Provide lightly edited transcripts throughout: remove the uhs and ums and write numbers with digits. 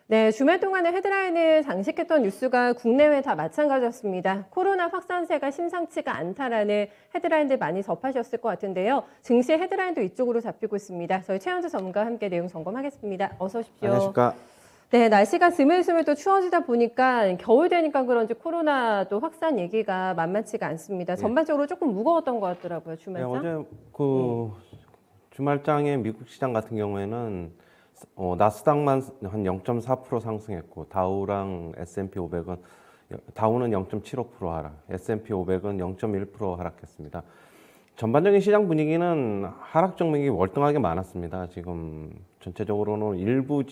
네, 주말 동안에 헤드라인을 장식했던 뉴스가 국내외 다 마찬가지였습니다. 코로나 확산세가 심상치가 않다라는 헤드라인들 많이 접하셨을 것 같은데요. 증시 헤드라인도 이쪽으로 잡히고 있습니다. 저희 최현주 전문가와 함께 내용 점검하겠습니다. 어서 오십시오. 안녕하십니까. 네, 날씨가 스물스물 또 추워지다 보니까 겨울 되니까 그런지 코로나 또 확산 얘기가 만만치가 않습니다. 전반적으로 조금 무거웠던 것 같더라고요, 네, 주말장. 어제 주말장의 미국 시장 같은 경우에는 나스닥만 한 0.4% 상승했고 다우랑 S&P 500은 다우는 0.75% 하락, S&P 500은 0.1% 하락했습니다. 전반적인 시장 분위기는 하락 종목이 월등하게 많았습니다. 지금 전체적으로는 일부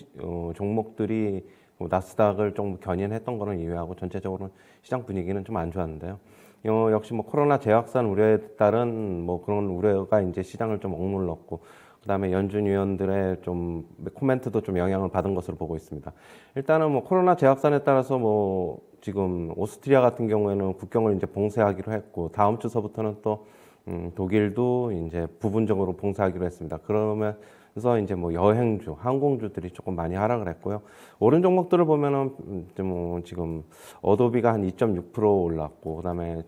종목들이 나스닥을 좀 견인했던 거는 이외하고 전체적으로는 시장 분위기는 좀 안 좋았는데요. 역시 코로나 재확산 우려에 따른 그런 우려가 이제 시장을 좀 억눌렀고, 그다음에 연준 위원들의 좀 코멘트도 좀 영향을 받은 것으로 보고 있습니다. 일단은 코로나 재확산에 따라서 지금 오스트리아 같은 경우에는 국경을 이제 봉쇄하기로 했고, 다음 주서부터는 또 독일도 이제 부분적으로 봉쇄하기로 했습니다. 그러면서 이제 여행주, 항공주들이 조금 많이 하락을 했고요. 오른 종목들을 보면은 지금 어도비가 한 2.6% 올랐고, 그다음에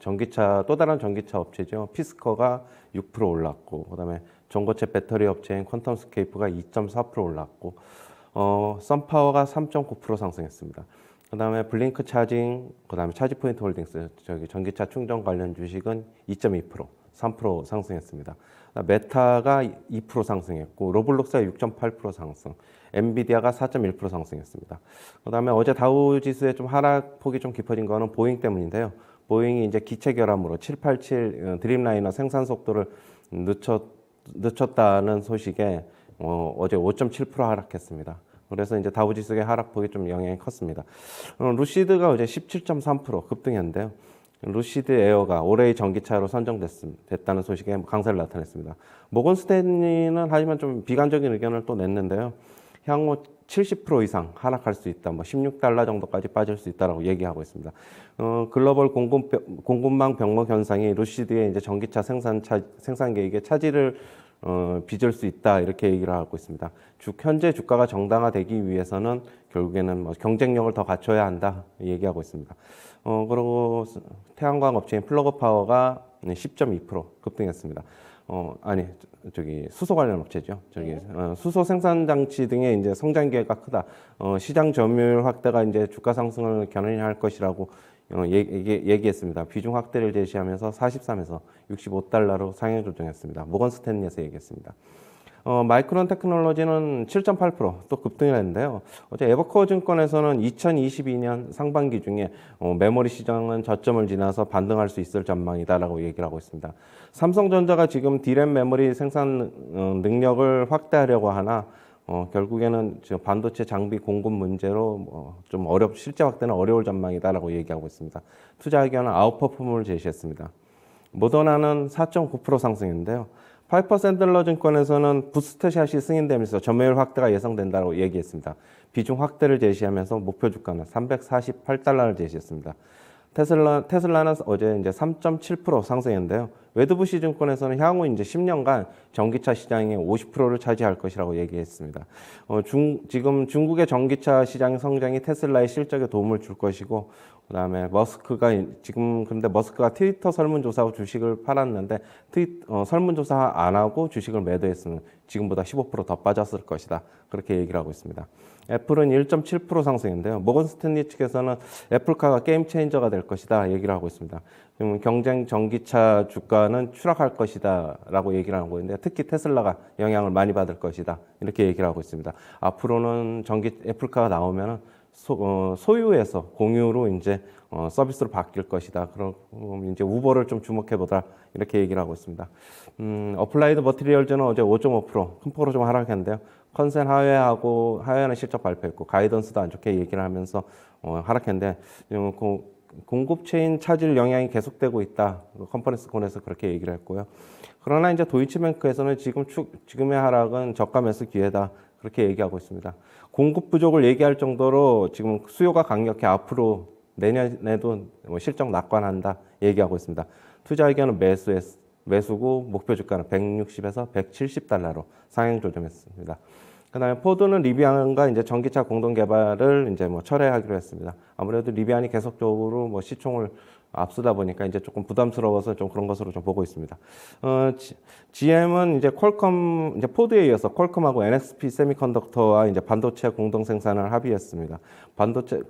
또 다른 전기차 업체죠. 피스커가 6% 올랐고, 그다음에 전고체 배터리 업체인 퀀텀스케이프가 2.4% 올랐고, 썬파워가 3.9% 상승했습니다. 그다음에 블링크 차징, 그다음에 차지포인트 홀딩스, 전기차 충전 관련 주식은 2.2%, 3% 상승했습니다. 메타가 2% 상승했고, 로블록스가 6.8% 상승, 엔비디아가 4.1% 상승했습니다. 그다음에 어제 다우 지수의 좀 하락폭이 좀 깊어진 거는 보잉 때문인데요. 보잉이 이제 기체 결함으로 787 드림라이너 생산 속도를 늦췄다는 소식에 어제 5.7% 하락했습니다. 그래서 이제 다우지수의 하락폭이 좀 영향이 컸습니다. 루시드가 어제 17.3% 급등했는데요. 루시드 에어가 올해의 전기차로 선정됐다는 소식에 강세를 나타냈습니다. 모건 스탠리는 하지만 좀 비관적인 의견을 또 냈는데요. 향후 70% 이상 하락할 수 있다, $16 정도까지 빠질 수 있다라고 얘기하고 있습니다. 글로벌 공급망 병목 현상이 루시드의 이제 전기차 생산 계획에 차질을 빚을 수 있다, 이렇게 얘기를 하고 있습니다. 현재 주가가 정당화되기 위해서는 결국에는 경쟁력을 더 갖춰야 한다, 얘기하고 있습니다. 그리고 태양광 업체인 플러그 파워가 10.2% 급등했습니다. 수소 관련 업체죠. 수소 생산 장치 등의 이제 성장 기회가 크다. 시장 점유율 확대가 이제 주가 상승을 견인할 것이라고 얘기했습니다. 비중 확대를 제시하면서 43에서 $65로 상향 조정했습니다. 모건 스탠리에서 얘기했습니다. 마이크론 테크놀로지는 7.8% 또 급등을 했는데요. 어제 에버코어 증권에서는 2022년 상반기 중에 메모리 시장은 저점을 지나서 반등할 수 있을 전망이다라고 얘기를 하고 있습니다. 삼성전자가 지금 D램 메모리 생산 능력을 확대하려고 하나 결국에는 지금 반도체 장비 공급 문제로 실제 확대는 어려울 전망이다라고 얘기하고 있습니다. 투자 의견은 아웃퍼폼을 제시했습니다. 모더나는 4.9% 상승했는데요. 파이퍼 샌들러 증권에서는 부스트샷이 승인되면서 점유율 확대가 예상된다고 얘기했습니다. 비중 확대를 제시하면서 목표 주가는 $348를 제시했습니다. 테슬라는 어제 이제 3.7% 상승했는데요. 웨드부시 증권에서는 향후 이제 10년간 전기차 시장의 50%를 차지할 것이라고 얘기했습니다. 지금 중국의 전기차 시장 성장이 테슬라의 실적에 도움을 줄 것이고, 그다음에 근데 머스크가 트위터 설문조사 후 주식을 팔았는데 설문조사 안 하고 주식을 매도했으면 지금보다 15% 더 빠졌을 것이다, 그렇게 얘기를 하고 있습니다. 애플은 1.7% 상승인데요. 모건 스탠리 측에서는 애플카가 게임 체인저가 될 것이다, 얘기를 하고 있습니다. 경쟁 전기차 주가는 추락할 것이다 라고 얘기를 하고 있는데, 특히 테슬라가 영향을 많이 받을 것이다, 이렇게 얘기를 하고 있습니다. 앞으로는 애플카가 나오면은 소유에서 공유로 이제 서비스로 바뀔 것이다. 그리고 이제 우버를 좀 주목해보자, 이렇게 얘기를 하고 있습니다. 어플라이드 머티리얼즈는 어제 5.5% 큰 폭으로 좀 하락했는데요. 컨센 하회하는 실적 발표했고 가이던스도 안 좋게 얘기를 하면서 하락했는데, 공급 체인 차질 영향이 계속되고 있다, 컨퍼런스 콜에서 그렇게 얘기를 했고요. 그러나 이제 도이치뱅크에서는 지금의 하락은 저가 매수 기회다, 그렇게 얘기하고 있습니다. 공급 부족을 얘기할 정도로 지금 수요가 강력해 앞으로 내년에도 실적 낙관한다, 얘기하고 있습니다. 투자 의견은 매수고 목표 주가는 $160에서 $170로 상향 조정했습니다. 그다음에 포드는 리비안과 이제 전기차 공동 개발을 이제 뭐 철회하기로 했습니다. 아무래도 리비안이 계속적으로 뭐 시총을 앞서다 보니까 이제 조금 부담스러워서 좀 그런 것으로 좀 보고 있습니다. GM은 이제 퀄컴, 이제 포드에 이어서 퀄컴하고 NXP 세미컨덕터와 이제 반도체 공동 생산을 합의했습니다. 반도체,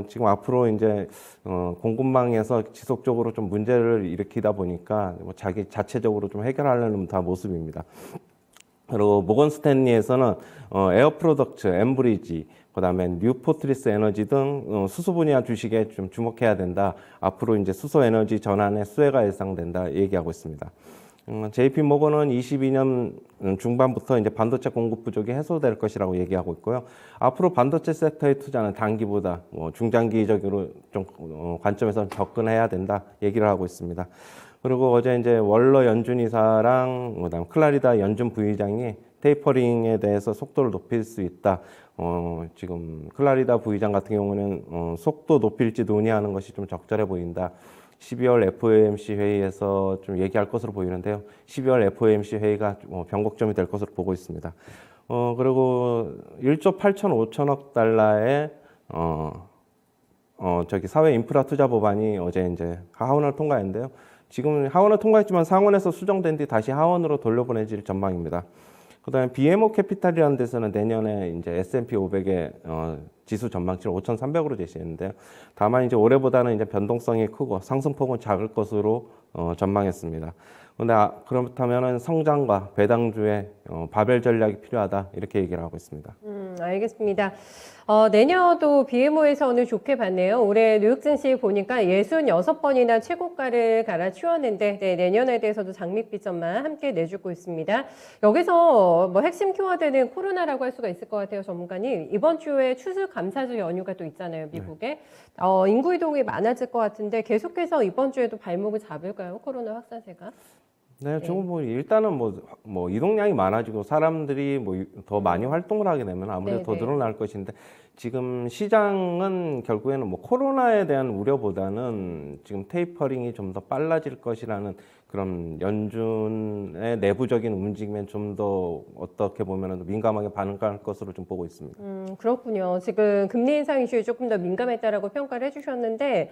지금 앞으로 이제, 공급망에서 지속적으로 좀 문제를 일으키다 보니까 뭐 자기 자체적으로 좀 해결하려는 다 모습입니다. 그리고 모건 스탠리에서는 에어 프로덕트, 엠브리지, 그다음에 뉴포트리스 에너지 등 수소 분야 주식에 좀 주목해야 된다. 앞으로 이제 수소 에너지 전환의 수혜가 예상된다 얘기하고 있습니다. JP 모건은 22년 중반부터 이제 반도체 공급 부족이 해소될 것이라고 얘기하고 있고요. 앞으로 반도체 섹터의 투자는 단기보다 뭐 중장기적으로 좀 관점에서 접근해야 된다 얘기를 하고 있습니다. 그리고 어제 이제 월러 연준 이사랑 그다음 클라리다 연준 부의장이 테이퍼링에 대해서 속도를 높일 수 있다. 지금 클라리다 부의장 같은 경우는 속도 높일지 논의하는 것이 좀 적절해 보인다. 12월 FOMC 회의에서 좀 얘기할 것으로 보이는데요. 12월 FOMC 회의가 변곡점이 될 것으로 보고 있습니다. 그리고 1조 8,5천억 달러의 저기 사회 인프라 투자 법안이 어제 이제 하원을 통과했는데요. 지금 하원을 통과했지만 상원에서 수정된 뒤 다시 하원으로 돌려보내질 전망입니다. 그다음에 BMO 캐피탈이라는 데서는 내년에 이제 S&P 500의 지수 전망치를 5,300으로 제시했는데요. 다만 이제 올해보다는 이제 변동성이 크고 상승폭은 작을 것으로 전망했습니다. 그런데 그렇다면은 성장과 배당주의 바벨 전략이 필요하다 이렇게 얘기를 하고 있습니다. 알겠습니다. 내년도 BMO에서는 좋게 봤네요. 올해 뉴욕 증시 보니까 66번이나 최고가를 갈아치웠는데 내년에 대해서도 장밋빛점만 함께 내주고 있습니다. 여기서 뭐 핵심 키워드는 코로나라고 할 수가 있을 것 같아요, 전문가님. 이번 주에 추수감사절 연휴가 또 있잖아요, 미국에. 인구 이동이 많아질 것 같은데 계속해서 이번 주에도 발목을 잡을까요, 코로나 확산세가? 네, 저거 뭐 일단은 뭐 이동량이 많아지고 사람들이 뭐 더 많이 활동을 하게 되면 아무래도 더 늘어날 것인데 지금 시장은 결국에는 뭐 코로나에 대한 우려보다는 지금 테이퍼링이 좀 더 빨라질 것이라는 그런 연준의 내부적인 움직임에 좀 더 어떻게 보면은 민감하게 반응할 것으로 좀 보고 있습니다. 그렇군요. 지금 금리 인상 이슈에 조금 더 민감했다라고 평가를 해주셨는데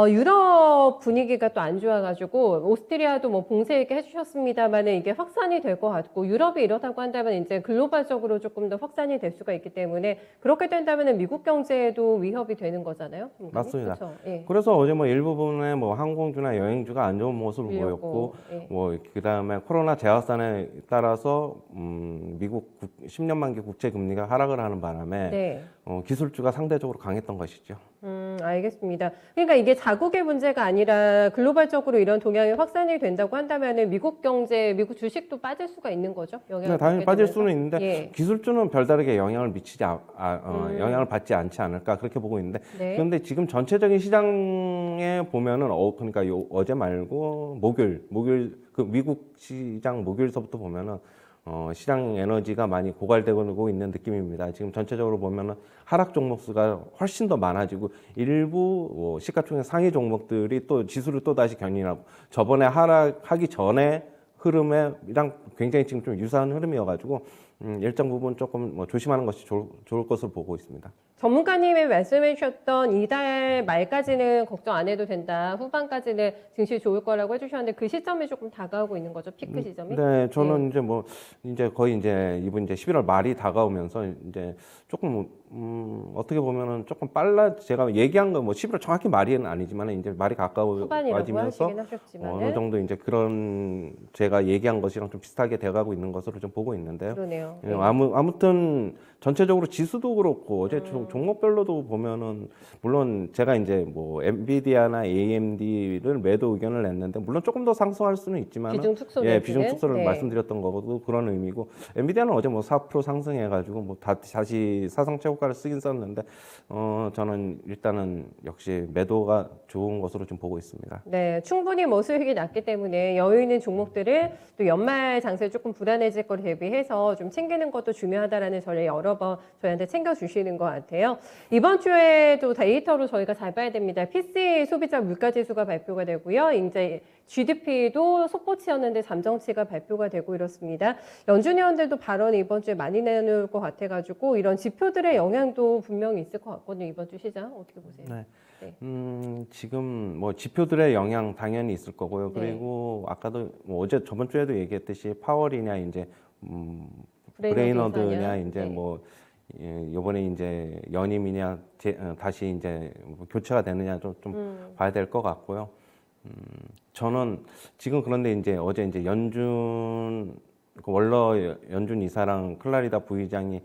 유럽 분위기가 또 안 좋아가지고 오스트리아도 뭐 봉쇄 얘기 해주셨습니다만은 이게 확산이 될 것 같고 유럽이 이렇다고 한다면 이제 글로벌적으로 조금 더 확산이 될 수가 있기 때문에 그렇게 된다면은 미국 경제에도 위협이 되는 거잖아요. 맞습니다. 그렇죠? 예. 그래서 어제 뭐 일부분의 뭐 항공주나 여행주가 안 좋은 모습을 보였고, 예. 뭐 그다음에 코로나 재확산에 따라서 미국 10년 만기 국채 금리가 하락을 하는 바람에 네. 기술주가 상대적으로 강했던 것이죠. 알겠습니다. 그러니까 이게 자국의 문제가 아니라 글로벌적으로 이런 동향이 확산이 된다고 한다면은 미국 경제, 미국 주식도 빠질 수가 있는 거죠? 영향을 당연히 받게 빠질 되면서? 수는 있는데 예. 기술주는 별다르게 영향을 미치지 영향을 받지 않지 않을까 그렇게 보고 있는데 네. 그런데 지금 전체적인 시장에 보면은 그러니까 어제 말고 목요일 그 미국 시장 목요일서부터 보면은 시장 에너지가 많이 고갈되고 있는 느낌입니다. 지금 전체적으로 보면은 하락 종목 수가 훨씬 더 많아지고 일부 시가총액 상위 종목들이 또 지수를 또 다시 견인하고 저번에 하락하기 전에 흐름이랑 굉장히 지금 좀 유사한 흐름이어가지고 일정 부분 조금 조심하는 것이 좋을 것으로 보고 있습니다. 전문가님이 말씀해 주셨던 이달 말까지는 걱정 안 해도 된다. 후반까지는 증시 좋을 거라고 해주셨는데 그 시점이 조금 다가오고 있는 거죠. 피크 시점이. 네, 저는 이제 거의 이제 이번 이제 11월 말이 다가오면서 이제 조금 어떻게 보면은 조금 제가 얘기한 건 뭐 11월 정확히 말은 아니지만 이제 말이 후반이라고 가까워지면서 하시긴 하셨지만 어느 정도 이제 그런 제가 얘기한 것이랑 좀 비슷하게 돼가고 있는 것으로 좀 보고 있는데요. 그러네요. 예, 아무튼 전체적으로 지수도 그렇고 어제 종목별로도 보면은 물론 제가 이제 뭐 엔비디아나 AMD를 매도 의견을 냈는데 물론 조금 더 상승할 수는 있지만 비중 축소 비중 축소를 네. 말씀드렸던 거고 그런 의미고 엔비디아는 어제 뭐 4% 상승해가지고 뭐 다시 사상 최고가를 쓰긴 썼는데 저는 일단은 역시 매도가 좋은 것으로 좀 보고 있습니다. 네, 충분히 뭐 수익이 낮기 때문에 여유 있는 종목들을 또 연말 장세 조금 불안해질 걸 대비해서 좀 챙기는 것도 중요하다라는 전에 여러 번 저희한테 챙겨주시는 것 같아요. 이번 주에도 데이터로 저희가 잘 봐야 됩니다. PC 소비자 물가지수가 발표가 되고요. 이제 GDP도 속보치였는데 잠정치가 발표가 되고 이렇습니다. 연준 의원들도 발언을 이번 주에 많이 내놓을 것 같아가지고 이런 지표들의 영향도 분명히 있을 것 같거든요. 이번 주 시장 어떻게 보세요? 네. 네. 지금 뭐 지표들의 영향 당연히 있을 거고요. 네. 그리고 아까도 뭐 어제 저번 주에도 얘기했듯이 파월이냐 이제 브레이너드 브레이너드냐 인사냐? 이제 네. 뭐 이번에 이제 연임이냐 다시 이제 뭐 교체가 되느냐 좀 봐야 될 것 같고요. 저는 지금 그런데 이제 어제 이제 연준 월러 연준 이사랑 클라리다 부의장이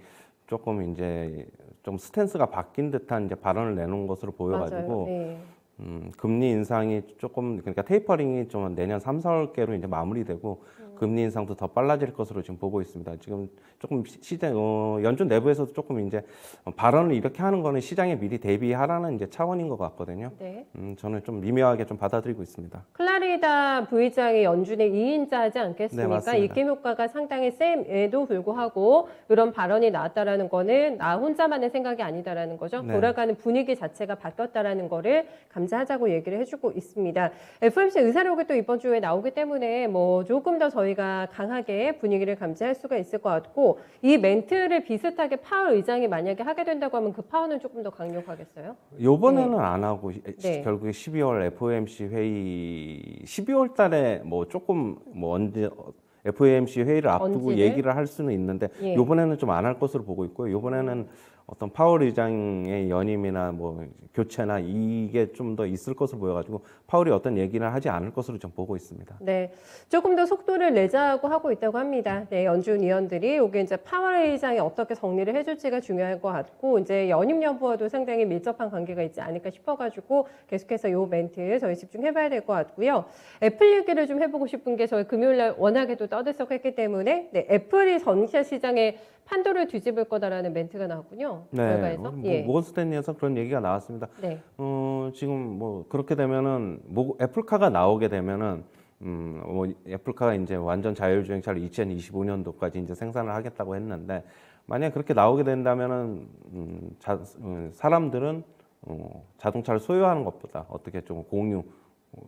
조금 이제 좀 스탠스가 바뀐 듯한 이제 발언을 내놓은 것으로 보여가지고 맞아요. 네. 금리 인상이 조금 그러니까 테이퍼링이 좀 내년 3, 4월께로 이제 마무리되고 금리 인상도 더 빨라질 것으로 지금 보고 있습니다. 지금 조금 시장 연준 내부에서도 조금 이제 발언을 이렇게 하는 거는 시장에 미리 대비하라는 이제 차원인 것 같거든요. 네. 저는 좀 미묘하게 좀 받아들이고 있습니다. 클라리다 부의장이 연준의 2인자지 네, 않겠습니까? 맞습니다. 입김 효과가 상당히 셈에도 불구하고 이런 발언이 나왔다라는 거는 나 혼자만의 생각이 아니다라는 거죠. 네. 돌아가는 분위기 자체가 바뀌었다라는 거를 감지하자고 얘기를 해주고 있습니다. FOMC 의사록이 또 이번 주에 나오기 때문에 뭐 조금 더 저희가 강하게 분위기를 감지할 수가 있을 것 같고 이 멘트를 비슷하게 파월 의장이 만약에 하게 된다고 하면 그 파워는 조금 더 강력하겠어요? 요번에는 안 하고 네. 결국에 12월 FOMC 회의 12월 달에 뭐 조금 뭐 언제 FOMC 회의를 앞두고 언제를? 얘기를 할 수는 있는데 예. 요번에는 좀 안 할 것으로 보고 있고요. 요번에는 어떤 파월 의장의 연임이나 뭐 교체나 이게 좀 더 있을 것으로 보여가지고 파월이 어떤 얘기를 하지 않을 것으로 좀 보고 있습니다. 네, 조금 더 속도를 내자고 하고 있다고 합니다. 네, 연준 위원들이 이게 이제 파월 의장이 어떻게 정리를 해줄지가 중요할 것 같고 이제 연임 여부와도 상당히 밀접한 관계가 있지 않을까 싶어가지고 계속해서 요 멘트 저희 집중해봐야 될 것 같고요. 애플 얘기를 좀 해보고 싶은 게 저희 금요일날 워낙에도 떠들썩했기 때문에 네, 애플이 전기차 시장에 판도를 뒤집을 거다라는 멘트가 나왔군요. 네, 결과에서. 예. 모건 스탠리에서 그런 얘기가 나왔습니다. 네. 지금 뭐 그렇게 되면은 애플카가 나오게 되면은 뭐 애플카가 이제 완전 자율주행차를 2025년도까지 이제 생산을 하겠다고 했는데 만약 그렇게 나오게 된다면은 사람들은 자동차를 소유하는 것보다 어떻게 좀 공유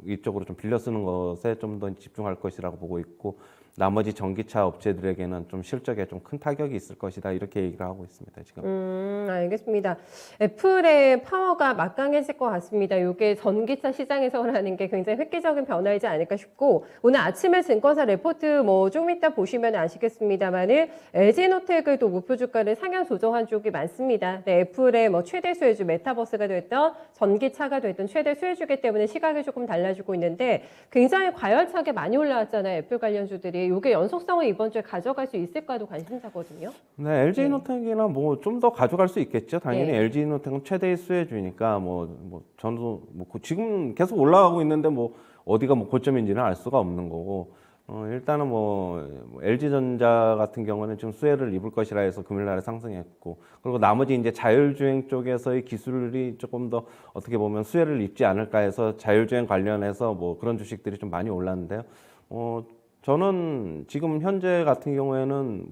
이쪽으로 좀 빌려 쓰는 것에 좀 더 집중할 것이라고 보고 있고 나머지 전기차 업체들에게는 좀 실적에 좀 큰 타격이 있을 것이다 이렇게 얘기를 하고 있습니다 지금. 알겠습니다. 애플의 파워가 막강해질 것 같습니다. 이게 전기차 시장에서라는 게 굉장히 획기적인 변화이지 않을까 싶고 오늘 아침에 증권사 레포트 뭐 좀 이따 보시면 아시겠습니다만은 LG노텍을 또 목표 주가를 상향 조정한 쪽이 많습니다. 네, 애플의 뭐 최대 수혜주 메타버스가 됐던 전기차가 됐던 최대 수혜주기 때문에 시각이 조금 달라지고 있는데 굉장히 과열차게 많이 올라왔잖아요. 애플 관련주들이. 이게 연속성을 이번 주에 가져갈 수 있을까도 관심사거든요. 네, LG노텍이나 뭐 좀 더 가져갈 수 있겠죠. 당연히 네. LG노텍은 최대의 수혜주니까 저도 지금 계속 올라가고 있는데 뭐 어디가 뭐 고점인지는 알 수가 없는 거고 일단은 뭐 LG전자 같은 경우는 지금 수혜를 입을 것이라 해서 금요일날에 상승했고 그리고 나머지 이제 자율주행 쪽에서의 기술이 조금 더 어떻게 보면 수혜를 입지 않을까 해서 자율주행 관련해서 뭐 그런 주식들이 좀 많이 올랐는데요. 저는 지금 현재 같은 경우에는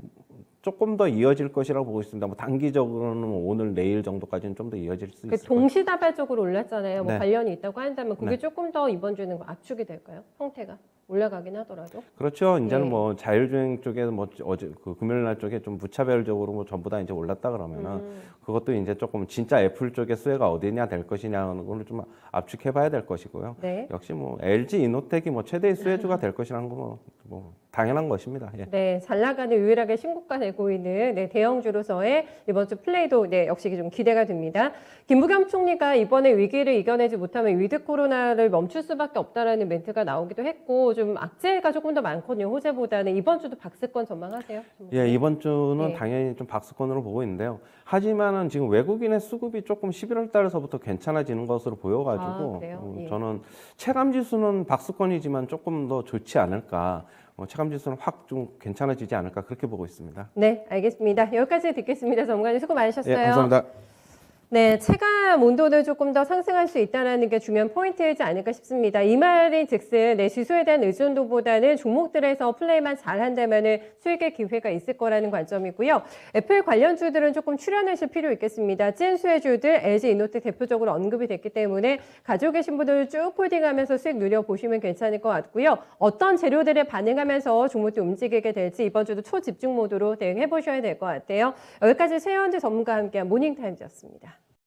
조금 더 이어질 것이라고 보고 있습니다. 뭐 단기적으로는 오늘 내일 정도까지는 좀 더 이어질 수 있을 거예요. 동시다발적으로 올랐잖아요. 뭐 네. 관련이 있다고 한다면 그게 네. 조금 더 이번 주에는 압축이 될까요? 형태가 올라가긴 하더라도. 그렇죠. 이제는 예. 뭐 자율주행 쪽에 뭐 어제 그 금요일 날 쪽에 좀 무차별적으로 뭐 전부 다 이제 올랐다 그러면은 그것도 이제 조금 진짜 애플 쪽의 수혜가 어디냐 될 것이냐는 걸 좀 압축해봐야 될 것이고요. 네. 역시 뭐 LG 이노텍이 뭐 최대의 수혜주가 될 것이라는 건 뭐 당연한 것입니다. 예. 네, 잘 나가는 유일하게 신고가 내고 있는 네, 대형주로서의 이번 주 플레이도 네, 역시 좀 기대가 됩니다. 김부겸 총리가 이번에 위기를 이겨내지 못하면 위드 코로나를 멈출 수밖에 없다라는 멘트가 나오기도 했고 좀 악재가 조금 더 많거든요. 호재보다는 이번 주도 박스권 전망하세요? 예, 이번 주는 네. 당연히 좀 박스권으로 보고 있는데요. 하지만은 지금 외국인의 수급이 조금 11월 달서부터 괜찮아지는 것으로 보여가지고 그래요? 예. 저는 체감 지수는 박스권이지만 조금 더 좋지 않을까. 체감 지수는 확 좀 괜찮아지지 않을까 그렇게 보고 있습니다. 네, 알겠습니다. 여기까지 듣겠습니다. 전문가님 수고 많으셨어요. 예, 감사합니다. 네, 체감 온도는 조금 더 상승할 수 있다는 게 중요한 포인트이지 않을까 싶습니다. 이 말인 즉슨 지수에 대한 의존도보다는 종목들에서 플레이만 잘한다면 수익의 기회가 있을 거라는 관점이고요. 애플 관련주들은 조금 출연하실 필요 있겠습니다. 찐수혜주들 LG 이노텍 대표적으로 언급이 됐기 때문에 가지고 계신 분들 쭉 홀딩하면서 수익 누려보시면 괜찮을 것 같고요. 어떤 재료들에 반응하면서 종목들이 움직이게 될지 이번 주도 초집중 모드로 대응해 보셔야 될 것 같아요. 여기까지 최현재 전문가와 함께한 모닝타임즈였습니다.